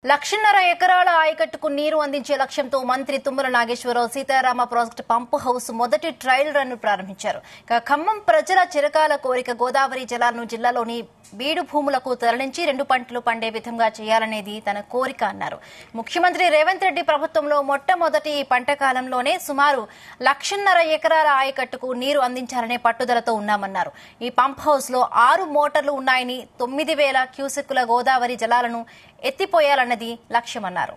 1.5 ఎకరాల ఆయకట్టుకు నీరు అందించే లక్ష్యంతో మంత్రి తుమ్మల నాగేశ్వరరావు సీతారామ ప్రాజెక్టు పంపు హౌస్ మొదటి ట్రయల్ రన్ ప్రారంభించారు. ఖమ్మం ప్రజల చిరకాల కోరిక గోదావరి జలాలను జిల్లాలోని బీడు భూములకు తరలించి 2 పంటలు పండే విధంగా చేయాలనేది తన కోరిక అన్నారు. ముఖ్యమంత్రి రేవంత్ రెడ్డి ప్రభుత్వంలో మొట్టమొదటి పంట కాలంలోనే సుమారు 1.5 ఎకరాల ఆయకట్టుకు నీరు అందించాలనే పట్టుదలతో ఉన్నామన్నారు. ఈ పంప్ హౌస్ లో 6 మోటార్లు ఉన్నాయని 9,000 క్యూసెక్కుల గోదావరి జలాలను ఎత్తిపోయాలన్నది లక్ష్యమన్నారు.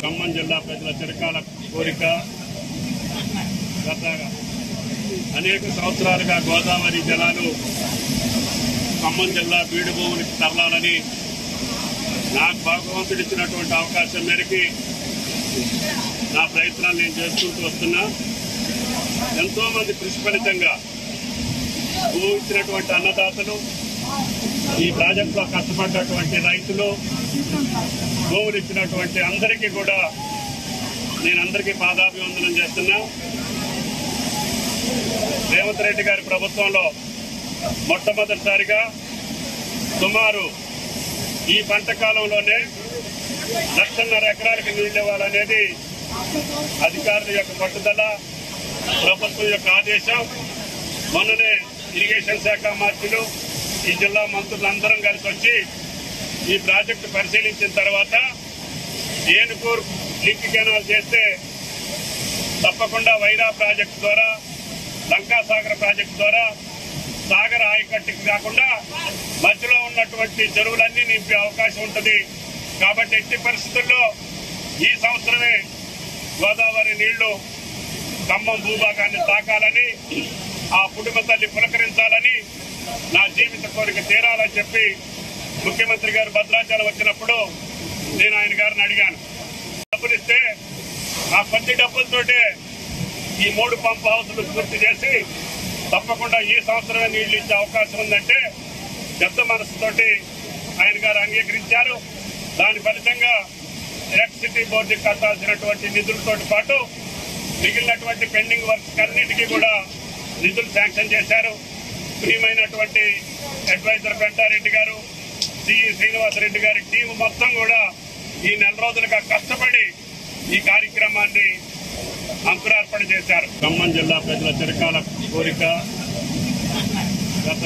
ఖమ్మం జిల్లా ప్రజల చిరకాల కోరిక గత అనేక సంవత్సరాలుగా గోదావరి జలాలు ఖమ్మం జిల్లా బీడు భూములకు తరలాలని నాకు భగవంతుడు ఇచ్చినటువంటి అవకాశం మేరకు నా ప్రయత్నాలు నేను చేసుకుంటూ వస్తున్నా. ఎంతో మంది కృషి ఫలితంగా భూమి ఇచ్చినటువంటి అన్నదాతలు, ఈ ప్రాజెక్టులో కష్టపడ్డటువంటి రైతులు, భూములు ఇచ్చినటువంటి అందరికీ కూడా నేను అందరికీ పాదాభివందనం చేస్తున్నా. రేవంత్ రెడ్డి గారి ప్రభుత్వంలో మొట్టమొదటిసారిగా సుమారు ఈ పంట కాలంలోనే 1.5 ఎకరాలకు నీళ్లు ఇవ్వాలనేది అధికారుల యొక్క పట్టుదల, ప్రభుత్వం యొక్క ఆదేశం. మొన్ననే ఇరిగేషన్ శాఖ మంత్రులు, ఈ జిల్లా మంత్రులందరం కలిసి వచ్చి ఈ ప్రాజెక్టు పరిశీలించిన తర్వాత ఏనుకూరు లింక్ కెనాల్ చేస్తే తప్పకుండా వైరా ప్రాజెక్టు ద్వారా, లంకాసాగర్ ప్రాజెక్టు ద్వారా సాగర్ ఆయకట్టుకు కాకుండా మధ్యలో ఉన్నటువంటి చెరువులన్నీ నింపే అవకాశం ఉంటుంది. కాబట్టి ఎట్టి పరిస్థితుల్లో ఈ సంవత్సరమే గోదావరి నీళ్లు ఖమ్మం భూభాగాన్ని తాకాలని, ఆ పుట్టుమ తల్లి పులకరించాలని నా జీవిత కోరిక తీరాలని చెప్పి ముఖ్యమంత్రి గారు భద్రాచలం వచ్చినప్పుడు నేను ఆయన గారిని అడిగాను. డబ్బులిస్తే ఆ కొద్ది డబ్బులతోటే ఈ 3 పంప్ హౌస్లు పూర్తి చేసి తప్పకుండా ఈ సంవత్సరమే నీళ్లు ఇచ్చే అవకాశం ఉందంటే పెద్ద మనసుతోటి ఆయన గారు అంగీకరించారు. దాని ఫలితంగా ఎలక్ట్రిసిటీ బోర్డుకి కట్టాల్సినటువంటి నిధులతో పాటు మిగిలినటువంటి పెండింగ్ వర్క్స్ అన్నింటికీ కూడా నిధులు శాంక్షన్ చేశారు. ప్రియమైనటువంటి అడ్వైజర్ పెంటారెడ్డి గారు, సిఈ శ్రీనివాసరెడ్డి గారి టీం మొత్తం కూడా ఈ 4 రోజులుగా కష్టపడి ఈ కార్యక్రమాన్ని అంకురార్పణ చేశారు. ఖమ్మం జిల్లా ప్రజల చిరకాల కోరిక గత